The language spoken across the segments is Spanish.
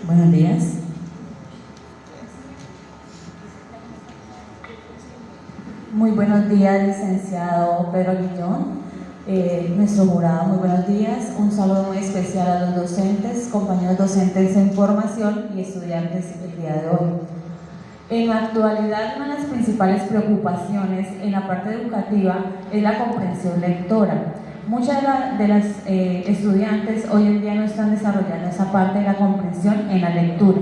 Buenos días. Muy buenos días, licenciado Pedro Guillón, nuestro jurado, muy buenos días. Un saludo muy especial a los docentes, compañeros docentes en formación y estudiantes el día de hoy. En la actualidad, una de las principales preocupaciones en la parte educativa es la comprensión lectora. Muchas de las estudiantes hoy en día no están desarrollando esa parte de la comprensión en la lectura.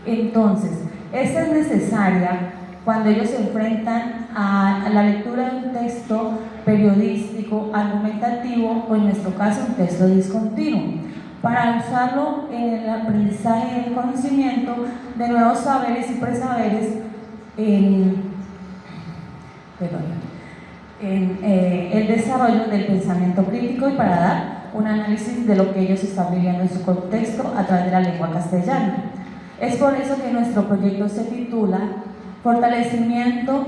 Entonces, esta es necesaria cuando ellos se enfrentan a la lectura de un texto periodístico, argumentativo o en nuestro caso un texto discontinuo, para usarlo en el aprendizaje y el conocimiento de nuevos saberes y presaberes en el desarrollo del pensamiento crítico y para dar un análisis de lo que ellos están viviendo en su contexto a través de la lengua castellana. Es por eso que nuestro proyecto se titula Fortalecimiento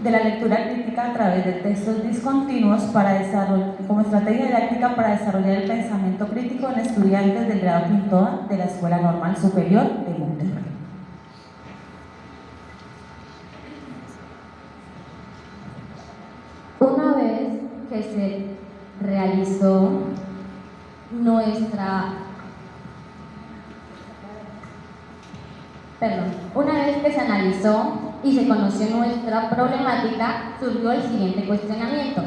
de la lectura crítica a través de textos discontinuos como estrategia didáctica para desarrollar el pensamiento crítico en estudiantes del grado quinto A de la Escuela Normal Superior de Monterrey. Una vez que se realizó una vez que se analizó y se conoció nuestra problemática, surgió el siguiente cuestionamiento: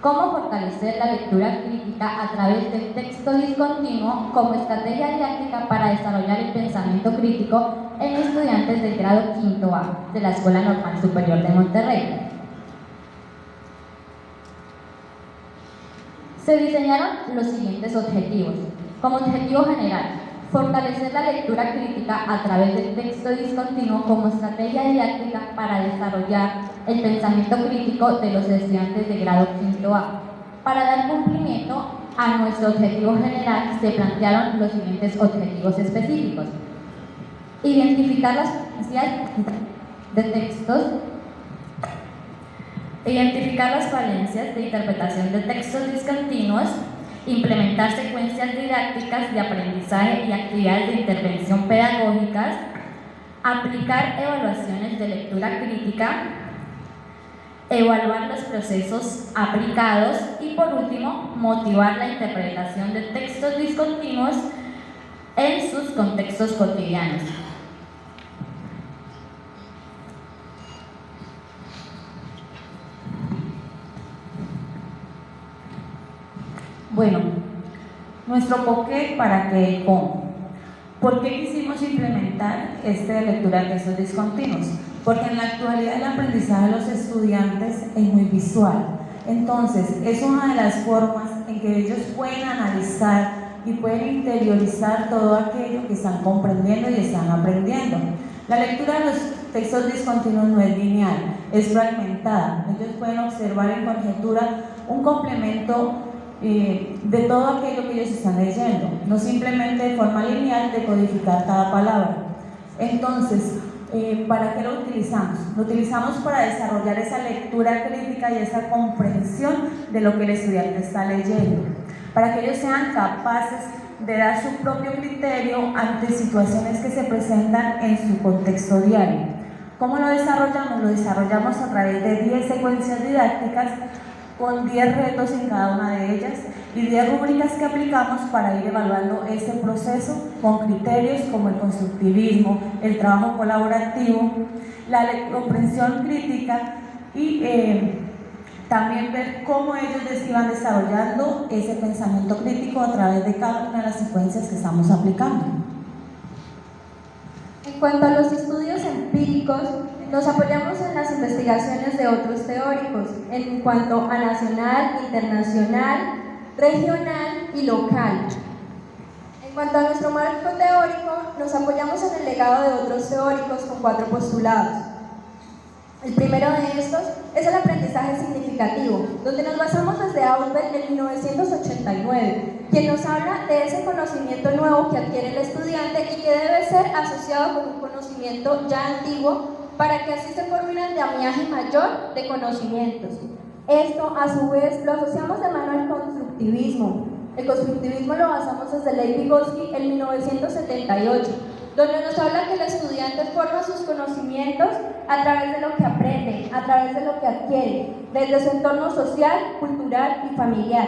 ¿cómo fortalecer la lectura crítica a través del texto discontinuo como estrategia didáctica para desarrollar el pensamiento crítico en estudiantes del grado quinto A de la Escuela Normal Superior de Monterrey? Se diseñaron los siguientes objetivos. Como objetivo general, fortalecer la lectura crítica a través del texto discontinuo como estrategia didáctica para desarrollar el pensamiento crítico de los estudiantes de grado quinto A. Para dar cumplimiento a nuestro objetivo general, se plantearon los siguientes objetivos específicos: identificar las falencias de textos, identificar las falencias de interpretación de textos discontinuos, implementar secuencias didácticas de aprendizaje y actividades de intervención pedagógicas, aplicar evaluaciones de lectura crítica, evaluar los procesos aplicados y, por último, motivar la interpretación de textos discontinuos en sus contextos cotidianos. Bueno, nuestro por qué, para qué y cómo. ¿Por qué quisimos implementar esta lectura de textos discontinuos? Porque en la actualidad el aprendizaje de los estudiantes es muy visual. Entonces, es una de las formas en que ellos pueden analizar y pueden interiorizar todo aquello que están comprendiendo y están aprendiendo. La lectura de los textos discontinuos no es lineal, es fragmentada. Ellos pueden observar en conjetura un complemento de todo aquello que ellos están leyendo, no simplemente de forma lineal de codificar cada palabra. Entonces, ¿para qué lo utilizamos? Lo utilizamos para desarrollar esa lectura crítica y esa comprensión de lo que el estudiante está leyendo, para que ellos sean capaces de dar su propio criterio ante situaciones que se presentan en su contexto diario. ¿Cómo lo desarrollamos? Lo desarrollamos a través de 10 secuencias didácticas con 10 retos en cada una de ellas y 10 rúbricas que aplicamos para ir evaluando ese proceso con criterios como el constructivismo, el trabajo colaborativo, la comprensión crítica y también ver cómo ellos iban desarrollando ese pensamiento crítico a través de cada una de las secuencias que estamos aplicando. En cuanto a los estudios empíricos, nos apoyamos en las investigaciones de otros teóricos en cuanto a nacional, internacional, regional y local. En cuanto a nuestro marco teórico, nos apoyamos en el legado de otros teóricos con 4 postulados. El primero de estos es el aprendizaje significativo, donde nos basamos desde Ausberg en 1989, quien nos habla de ese conocimiento nuevo que adquiere el estudiante y que debe ser asociado con un conocimiento ya antiguo para que así se forme un andamiaje mayor de conocimientos. Esto, a su vez, lo asociamos de mano al constructivismo. El constructivismo lo basamos desde Lev Vygotsky en 1978, donde nos habla que el estudiante forma sus conocimientos a través de lo que aprende, a través de lo que adquiere, desde su entorno social, cultural y familiar.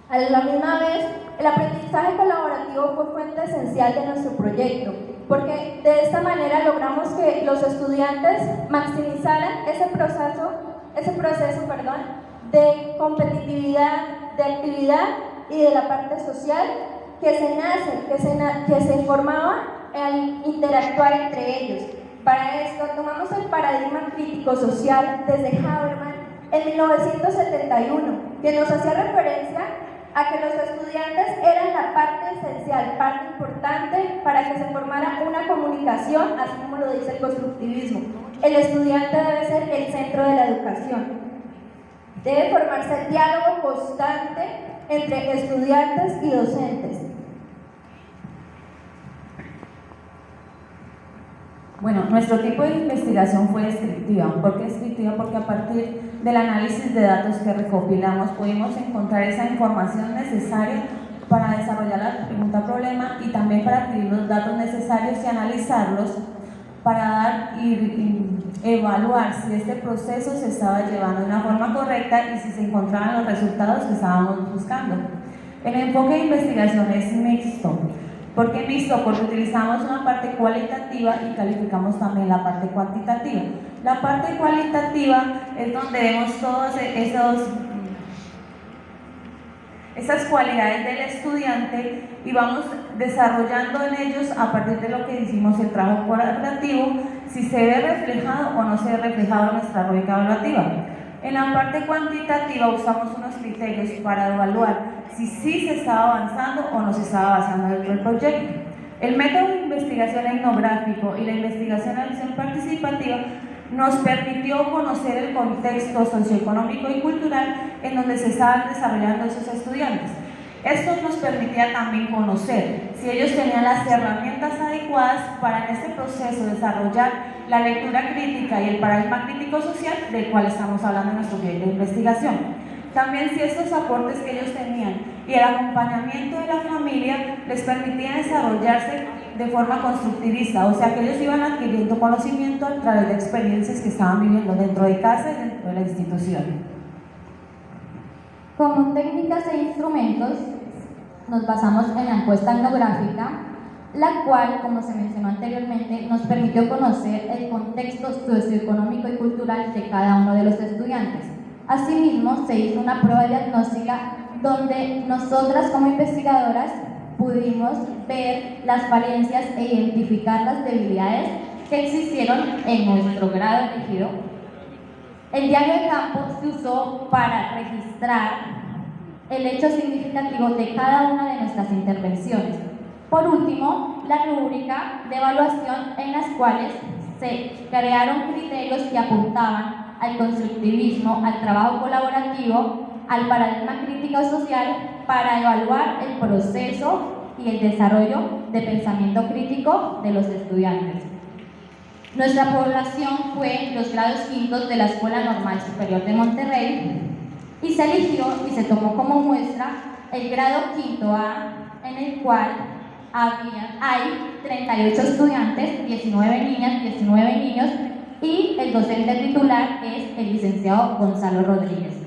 A la misma vez, el aprendizaje colaborativo fue fuente esencial de nuestro proyecto, porque de esta manera logramos que los estudiantes maximizaran ese proceso de competitividad, de actividad y de la parte social que se formaba al interactuar entre ellos. Para esto tomamos el paradigma crítico social desde Habermas en 1971, que nos hacía referencia a que los estudiantes eran la parte esencial, parte importante para que se formara una comunicación, así como lo dice el constructivismo. El estudiante debe ser el centro de la educación. Debe formarse el diálogo constante entre estudiantes y docentes. Bueno, nuestro tipo de investigación fue descriptiva. ¿Por qué descriptiva? Porque a partir del análisis de datos que recopilamos pudimos encontrar esa información necesaria para desarrollar la pregunta-problema y también para adquirir los datos necesarios y analizarlos para dar y evaluar si este proceso se estaba llevando de una forma correcta y si se encontraban los resultados que estábamos buscando. El enfoque de investigación es mixto. ¿Por qué mixto? Porque utilizamos una parte cualitativa y calificamos también la parte cuantitativa. La parte cualitativa es donde vemos todos esas cualidades del estudiante y vamos desarrollando en ellos a partir de lo que hicimos el trabajo colaborativo, si se ve reflejado o no se ve reflejado en nuestra rubrica evaluativa. En la parte cuantitativa usamos unos criterios para evaluar si sí se estaba avanzando o no se estaba avanzando dentro del proyecto. El método de investigación etnográfico y la investigación de acción participativa nos permitió conocer el contexto socioeconómico y cultural en donde se estaban desarrollando esos estudiantes. Esto nos permitía también conocer si ellos tenían las herramientas adecuadas para en este proceso desarrollar la lectura crítica y el paradigma crítico social del cual estamos hablando en nuestro proyecto de investigación. También si estos aportes que ellos tenían y el acompañamiento de la familia les permitían desarrollarse de forma constructivista, o sea que ellos iban adquiriendo conocimiento a través de experiencias que estaban viviendo dentro de casa y dentro de la institución. Como técnicas e instrumentos, nos basamos en la encuesta etnográfica, la cual, como se mencionó anteriormente, nos permitió conocer el contexto socioeconómico y cultural de cada uno de los estudiantes. Asimismo, se hizo una prueba diagnóstica donde nosotras como investigadoras pudimos ver las falencias e identificar las debilidades que existieron en nuestro grado elegido. El diario de campo se usó para registrar el hecho significativo de cada una de nuestras intervenciones. Por último, la rúbrica de evaluación en las cuales se crearon criterios que apuntaban al constructivismo, al trabajo colaborativo, al paradigma crítico social para evaluar el proceso y el desarrollo de pensamiento crítico de los estudiantes. Nuestra población fue los grados quintos de la Escuela Normal Superior de Monterrey y se eligió y se tomó como muestra el grado quinto A, en el cual hay 38 estudiantes, 19 niñas, 19 niños, y el docente titular es el licenciado Gonzalo Rodríguez.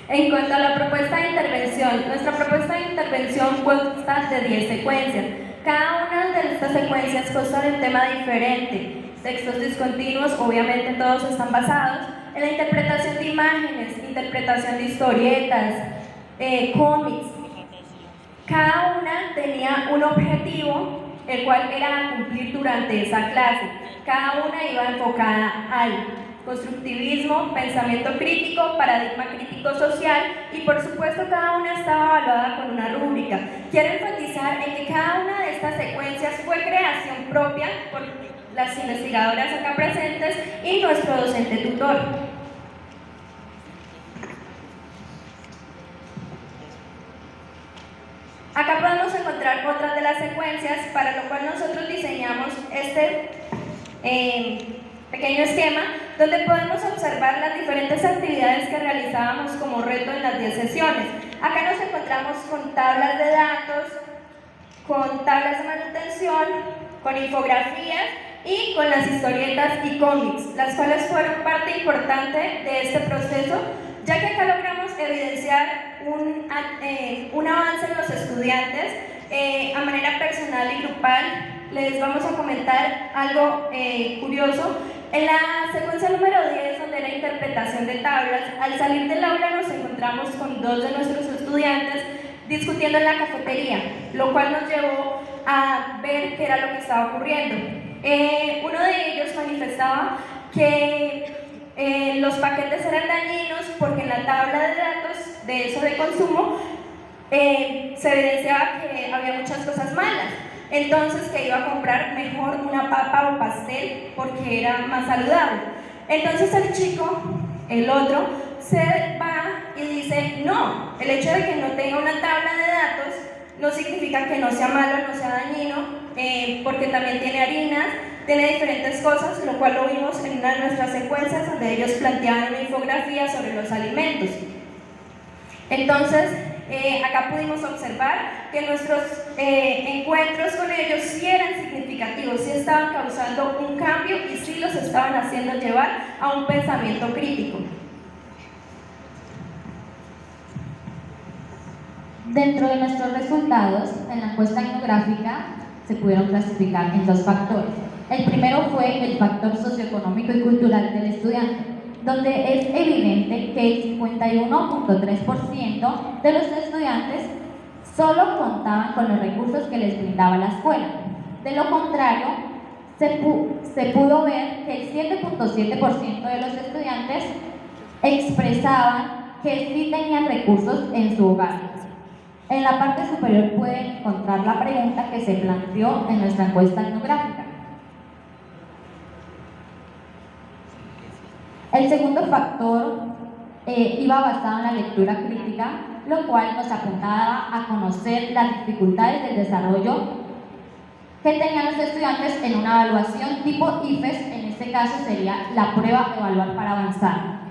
En cuanto a la propuesta de intervención, nuestra propuesta de intervención consta de 10 secuencias. Cada una de estas secuencias consta de un tema diferente. Textos discontinuos, obviamente todos están basados en la interpretación de imágenes, interpretación de historietas, cómics. Cada una tenía un objetivo, el cual era cumplir durante esa clase. Cada una iba enfocada al constructivismo, pensamiento crítico, paradigma crítico social y por supuesto cada una estaba evaluada con una rúbrica. Quiero enfatizar en que cada una de estas secuencias fue creación propia por las investigadoras acá presentes y nuestro docente tutor. Acá podemos encontrar otras de las secuencias, para lo cual nosotros diseñamos este pequeño esquema donde podemos observar las diferentes actividades que realizábamos como reto en las 10 sesiones. Acá nos encontramos con tablas de datos, con tablas de manutención, con infografías y con las historietas y cómics, las cuales fueron parte importante de este proceso, ya que acá logramos evidenciar un avance en los estudiantes. A manera personal y grupal les vamos a comentar algo curioso. En la secuencia número 10, donde era interpretación de tablas, al salir del aula nos encontramos con 2 de nuestros estudiantes discutiendo en la cafetería, lo cual nos llevó a ver qué era lo que estaba ocurriendo. Uno de ellos manifestaba que los paquetes eran dañinos porque en la tabla de datos de eso de consumo se evidenciaba que había muchas cosas malas. Entonces que iba a comprar mejor una papa o pastel porque era más saludable. Entonces el chico, el otro, se va y dice, no, el hecho de que no tenga una tabla de datos no significa que no sea malo, no sea dañino, porque también tiene harinas, tiene diferentes cosas, lo cual lo vimos en una de nuestras secuencias donde ellos planteaban una infografía sobre los alimentos. Entonces, acá pudimos observar que nuestros encuentros con ellos sí eran significativos, sí estaban causando un cambio y sí los estaban haciendo llevar a un pensamiento crítico. Dentro de nuestros resultados, en la encuesta etnográfica se pudieron clasificar en 2 factores. El primero fue el factor socioeconómico y cultural del estudiante, donde es evidente que el 51.3% de los estudiantes solo contaban con los recursos que les brindaba la escuela. De lo contrario, se pudo ver que el 7.7% de los estudiantes expresaban que sí tenían recursos en su hogar. En la parte superior pueden encontrar la pregunta que se planteó en nuestra encuesta etnográfica. El segundo factor iba basado en la lectura crítica, lo cual nos apuntaba a conocer las dificultades del desarrollo que tenían los estudiantes en una evaluación tipo IFES, en este caso sería la prueba Evaluar para Avanzar.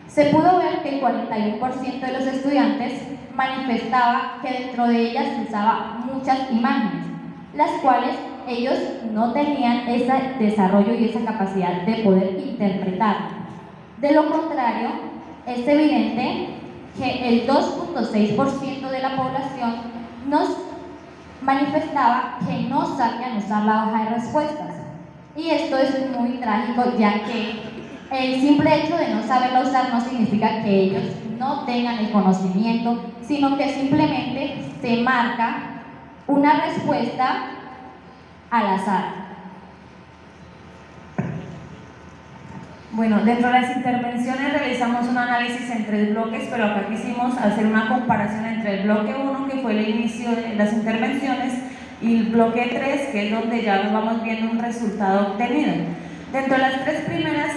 Se pudo ver que el 41% de los estudiantes manifestaba que dentro de ellas se usaba muchas imágenes, las cuales ellos no tenían ese desarrollo y esa capacidad de poder interpretar. De lo contrario, es evidente que el 2.6% de la población nos manifestaba que no sabían usar la hoja de respuestas. Y esto es muy trágico, ya que el simple hecho de no saberla usar no significa que ellos no tengan el conocimiento, sino que simplemente se marca una respuesta al azar. Bueno, dentro de las intervenciones realizamos un análisis en 3 bloques, pero acá quisimos hacer una comparación entre el bloque 1, que fue el inicio de las intervenciones, y el bloque 3, que es donde ya vamos viendo un resultado obtenido. Dentro de las 3 primeras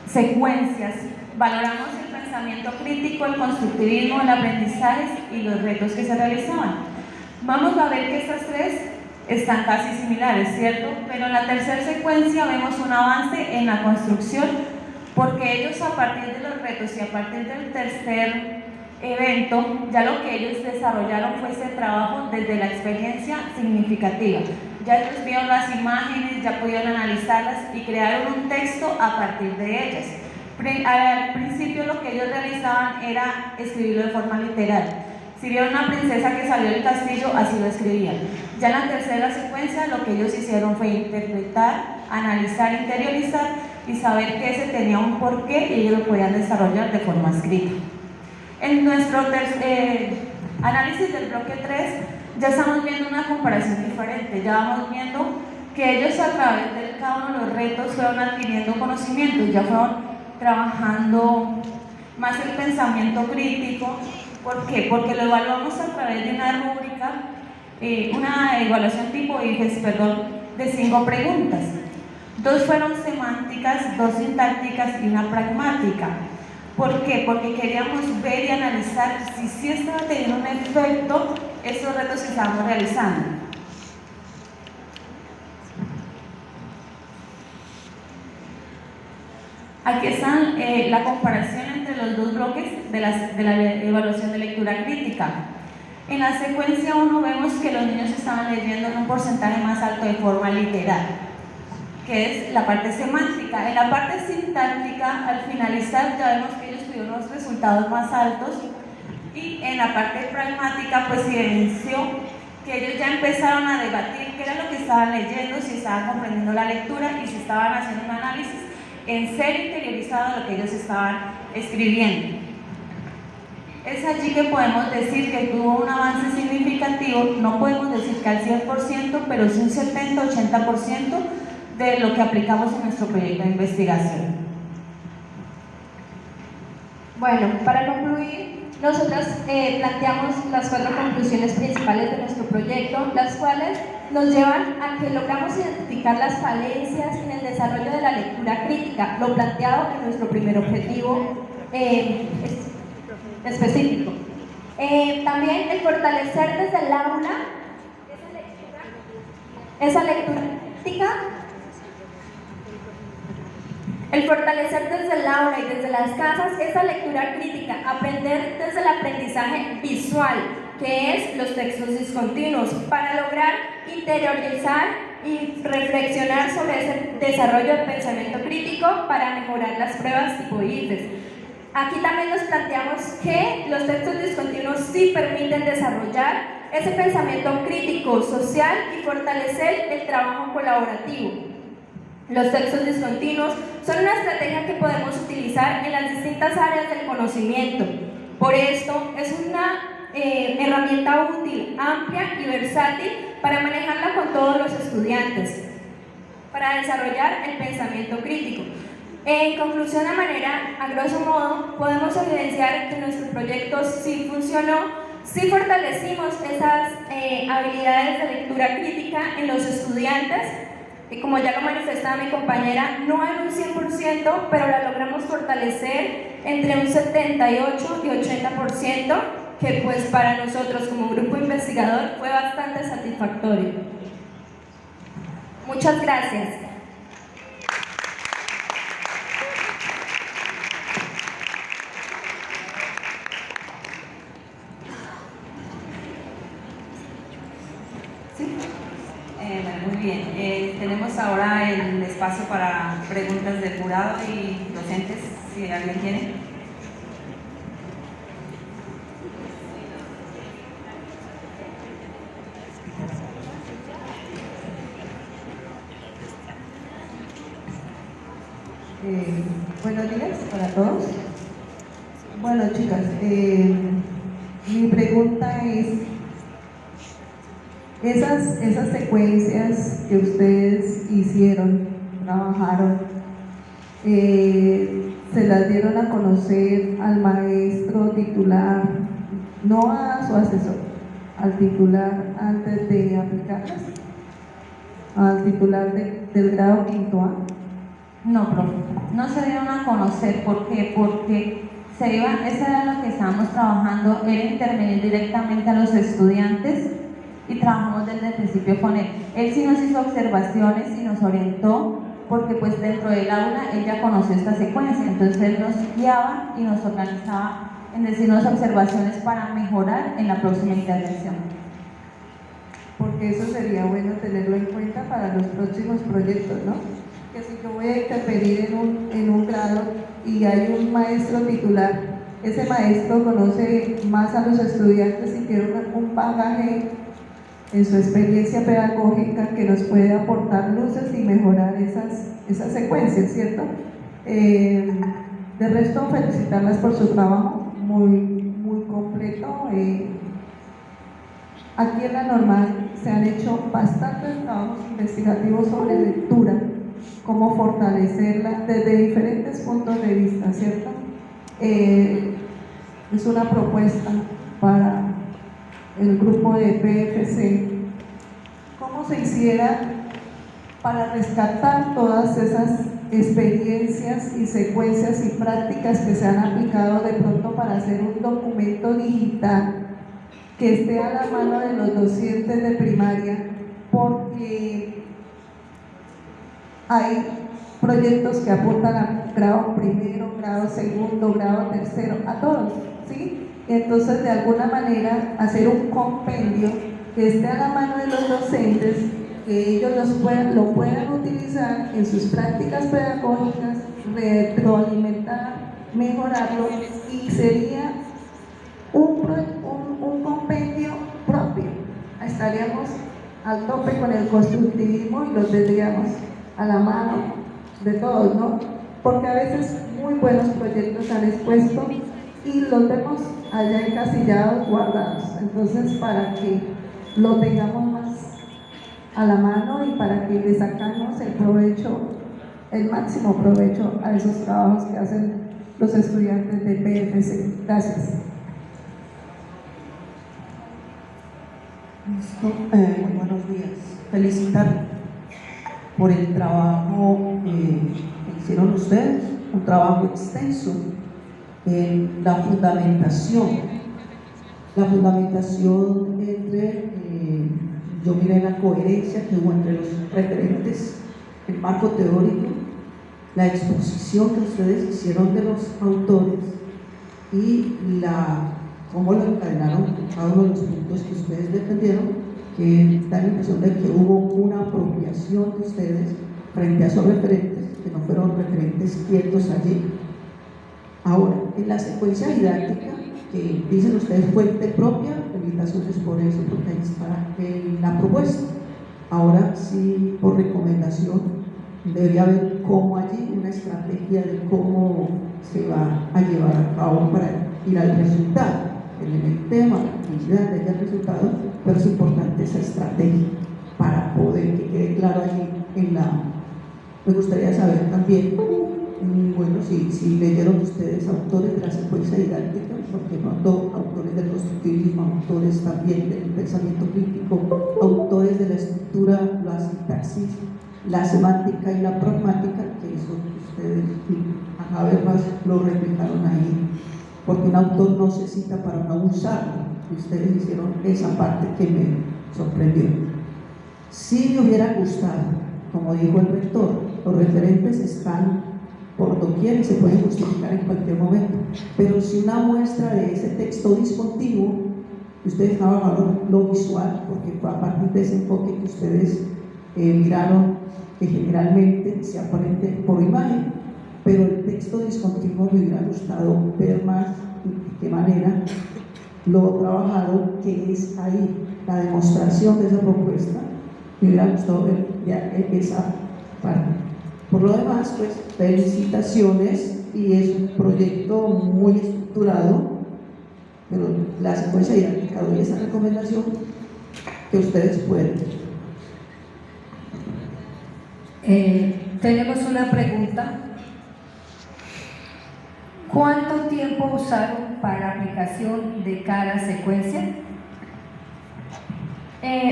secuencias, valoramos el pensamiento crítico, el constructivismo, el aprendizaje y los retos que se realizaban. Vamos a ver que estas 3 están casi similares, ¿cierto? Pero en la tercera secuencia vemos un avance en la construcción, porque ellos, a partir de los retos y a partir del tercer evento, ya lo que ellos desarrollaron fue ese trabajo desde la experiencia significativa. Ya ellos vieron las imágenes, ya pudieron analizarlas y crearon un texto a partir de ellas. Al principio lo que ellos realizaban era escribirlo de forma literal. Si vieron una princesa que salió del castillo, así lo escribían. Ya en la tercera secuencia lo que ellos hicieron fue interpretar, analizar, interiorizar y saber que ese tenía un porqué y ellos lo podían desarrollar de forma escrita. En nuestro análisis del bloque 3 ya estamos viendo una comparación diferente. Ya vamos viendo que ellos, a través de cada uno de los retos, fueron adquiriendo conocimientos, ya fueron trabajando más el pensamiento crítico. ¿Por qué? Porque lo evaluamos a través de una rúbrica, una evaluación tipo IFES, de 5 preguntas. 2 fueron semánticas, 2 sintácticas y una pragmática. ¿Por qué? Porque queríamos ver y analizar si sí estaba teniendo un efecto estos retos que estábamos realizando. Aquí están la comparación entre los dos bloques de la evaluación de lectura crítica. En la secuencia 1 vemos que los niños estaban leyendo en un porcentaje más alto de forma literal, que es la parte semántica. En la parte sintáctica, al finalizar, ya vemos que ellos tuvieron unos resultados más altos, y en la parte pragmática pues evidenció que ellos ya empezaron a debatir qué era lo que estaban leyendo, si estaban comprendiendo la lectura y si estaban haciendo un análisis en serio interiorizado de lo que ellos estaban escribiendo. Es allí que podemos decir que tuvo un avance significativo, no podemos decir que al 100%, pero sí un 70-80% de lo que aplicamos en nuestro proyecto de investigación. Bueno, para concluir, nosotros planteamos las 4 conclusiones principales de nuestro proyecto, las cuales nos llevan a que logramos identificar las falencias en el desarrollo de la lectura crítica, lo planteado en nuestro primer objetivo específico. También el fortalecer desde el aula esa lectura crítica. El fortalecer desde el aula y desde las casas esa lectura crítica, aprender desde el aprendizaje visual, que es los textos discontinuos, para lograr interiorizar y reflexionar sobre ese desarrollo de pensamiento crítico para mejorar las pruebas tipo ICFES. Aquí también nos planteamos que los textos discontinuos sí permiten desarrollar ese pensamiento crítico, social y fortalecer el trabajo colaborativo. Los textos discontinuos son una estrategia que podemos utilizar en las distintas áreas del conocimiento. Por esto, es una herramienta útil, amplia y versátil para manejarla con todos los estudiantes, para desarrollar el pensamiento crítico. En conclusión, a grosso modo, podemos evidenciar que nuestro proyecto sí funcionó, sí fortalecimos esas habilidades de lectura crítica en los estudiantes, y como ya lo manifestaba mi compañera, no en un 100%, pero la logramos fortalecer entre un 78 y 80%, que pues para nosotros como grupo investigador fue bastante satisfactorio. Muchas gracias. Muy bien, tenemos ahora el espacio para preguntas del jurado y docentes, si alguien quiere. Buenos días para todos. Bueno, chicas, mi pregunta es: esas secuencias que ustedes hicieron, trabajaron, se las dieron a conocer al maestro titular, no a su asesor, al titular antes de aplicarlas, al titular del grado quinto A. No, profe, no se dieron a conocer. ¿Por qué? Porque eso era lo que estábamos trabajando, era intervenir directamente a los estudiantes y trabajamos desde el principio con él. Él sí nos hizo observaciones y nos orientó, porque pues dentro del aula él ya conoció esta secuencia, entonces él nos guiaba y nos organizaba en decirnos observaciones para mejorar en la próxima intervención. Porque eso sería bueno tenerlo en cuenta para los próximos proyectos, ¿no? Que si yo voy a intervenir en un grado y hay un maestro titular, ese maestro conoce más a los estudiantes y tiene un bagaje en su experiencia pedagógica que nos puede aportar luces y mejorar esas secuencias, ¿cierto? De resto, felicitarlas por su trabajo muy completo. Aquí en la normal se han hecho bastantes trabajos investigativos sobre lectura, cómo fortalecerla desde diferentes puntos de vista, ¿cierto? Es una propuesta para el grupo de PFC, cómo se hiciera para rescatar todas esas experiencias y secuencias y prácticas que se han aplicado de pronto para hacer un documento digital que esté a la mano de los docentes de primaria, porque hay proyectos que apuntan grado primero, grado segundo, grado tercero, a todos, ¿sí? Entonces, de alguna manera, hacer un compendio que esté a la mano de los docentes, que ellos lo puedan utilizar en sus prácticas pedagógicas, retroalimentar, mejorarlo, y sería un compendio propio. Estaríamos al tope con el constructivismo y lo tendríamos a la mano de todos, ¿no? Porque a veces muy buenos proyectos han expuesto y los vemos allá encasillados, guardados. Entonces, para que lo tengamos más a la mano y para que le sacamos el provecho, el máximo provecho a esos trabajos que hacen los estudiantes de PFC. Gracias. Muy buenos días. Felicitar por el trabajo que hicieron ustedes, un trabajo extenso en la fundamentación entre, yo miré la coherencia que hubo entre los referentes, el marco teórico, la exposición que ustedes hicieron de los autores y cómo lo encadenaron cada uno de los puntos que ustedes defendieron, que da la impresión de que hubo una apropiación de ustedes frente a esos referentes, que no fueron referentes quietos allí. Ahora, en la secuencia didáctica, que dicen ustedes fuente propia, felicitaciones por eso, porque ahí está la propuesta. Ahora sí, por recomendación, debería haber cómo allí una estrategia de cómo se va a llevar a cabo para ir al resultado. En el tema, la actividad de el resultado, pero es importante esa estrategia para poder que quede claro allí me gustaría saber también, bueno, si leyeron ustedes autores de la secuencia didáctica, porque noto autores del constructivismo, autores también del pensamiento crítico, autores de la estructura, la sintaxis, la semántica y la pragmática, que eso ustedes a ver más lo replicaron ahí, porque un autor no se cita para no usarlo, y ustedes hicieron esa parte que me sorprendió. Si me hubiera gustado, como dijo el rector, los referentes están por doquier y se pueden justificar en cualquier momento, pero si una muestra de ese texto discontinuo, ustedes trabajaron lo visual, porque fue a partir de ese enfoque que ustedes miraron que generalmente se aparente por imagen, pero el texto discontinuo me hubiera gustado ver más de qué manera lo trabajado que es ahí, la demostración de esa propuesta, me hubiera gustado ver ya esa parte. Por lo demás, pues felicitaciones, y es un proyecto muy estructurado, pero la secuencia didáctica doy esa recomendación que ustedes pueden. Tenemos una pregunta. ¿Cuánto tiempo usaron para la aplicación de cada secuencia?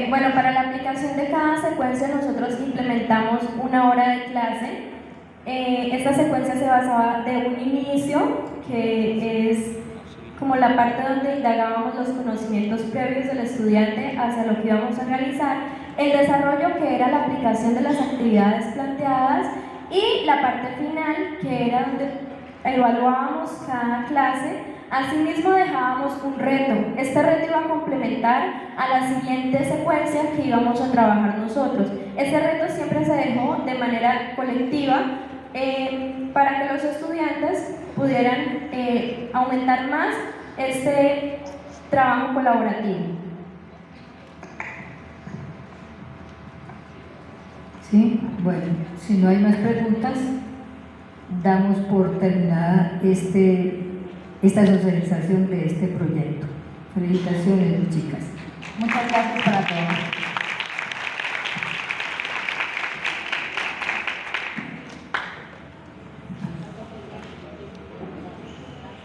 Bueno, para la aplicación de cada secuencia nosotros implementamos una hora de clase. Esta secuencia se basaba de un inicio, que es como la parte donde indagábamos los conocimientos previos del estudiante hacia lo que íbamos a realizar, el desarrollo, que era la aplicación de las actividades planteadas, y la parte final, que era donde evaluábamos cada clase. Asimismo dejábamos un reto. Este reto iba a complementar a la siguiente secuencia que íbamos a trabajar nosotros. Este reto siempre se dejó de manera colectiva para que los estudiantes pudieran aumentar más este trabajo colaborativo. ¿Sí? Bueno, si no hay más preguntas, damos por terminada esta socialización de este proyecto. Felicitaciones, chicas. Muchas gracias para todos.